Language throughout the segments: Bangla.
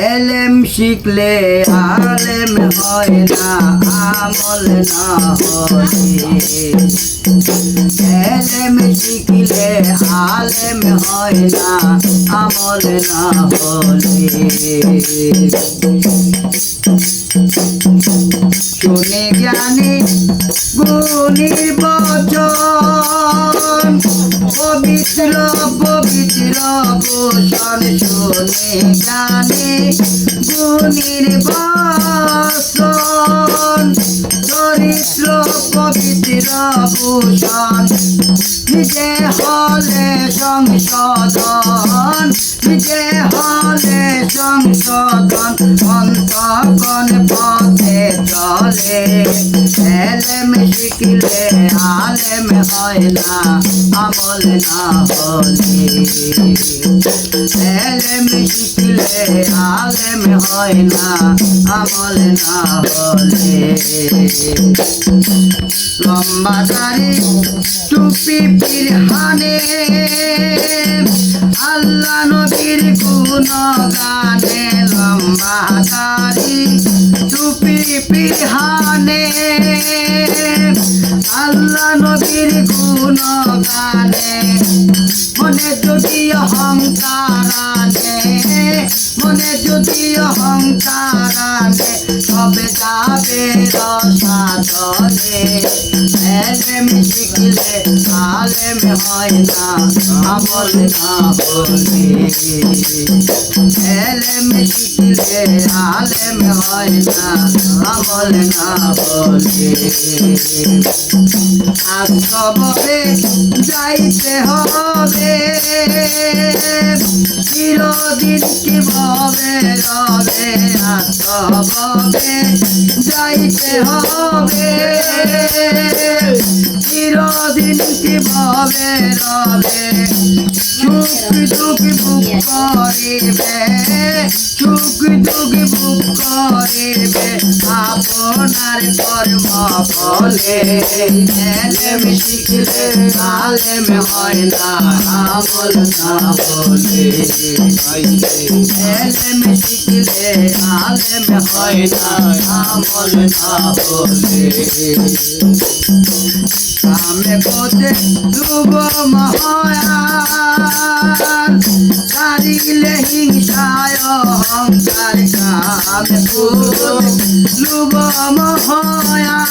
এলেম শিখলে আলেম হয় না, আমল না হলে। এলেম শিখলে আলেম হয় না, আমল না হলে। শুনে জ্ঞানী গুণীর বচন, পবিত্র পবিত্র ভূষণ। শুনে জ্ঞানী গুণীর বচন, চরিত্র পবিত্র ভূষণ। নিজে হলে সংশোধন, নিজে হলে সংশোধন। অন্তঃকরণ পথে চলে, এলেম শিখলে আলেম হয় না, আমল না হলে। এলেম শিখলে আলেম হয় না, আমল না হলে। লম্বা দাড়ি টুপি পিরহানে, আল্লাহ নবীর গুণ গানে। লম্বা দাড়ি টুপি পিরহানে, আল্লাহ নবীর গুণ গানে। মনে যদি অহংকার আনে, মনে যদি অহংকার আনে, তবে যাবে রসাতলে। এলেম শিখলে আলেম হয় না, আমল না হলে। এলেম শিখলে আলেম হয় না, আমল না হলে। আসববে যাইতে হবে, চিরদিন কি ভবে রবে। আসববে যাইতে হবে, চিরদিন কি ভবে রবে। সুখ দুঃখ বুক করিবে, সুখ দুঃখ বুক করিবে, আপনার কর্ম ফলে। এলেম শিখলে আলেম হয় না, আমল না হলে। এলেম শিখলে আলেম হয় না, আমল না হলে। কামে পথে ডুব মহায়ান, কারিলে হিংসায় অহংকার। কামে পথে ডুব মহায়ান,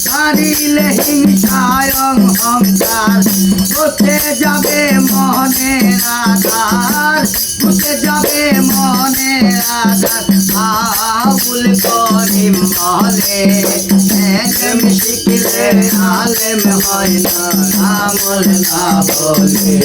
কারিলে হিংসায় অহংকার। উঠে যাবে মনের আধার, উঠে যাবে মনের আধার। আবুল করিম বলে, এলেম শিখলে আলেম হয় না, আমল না হলে।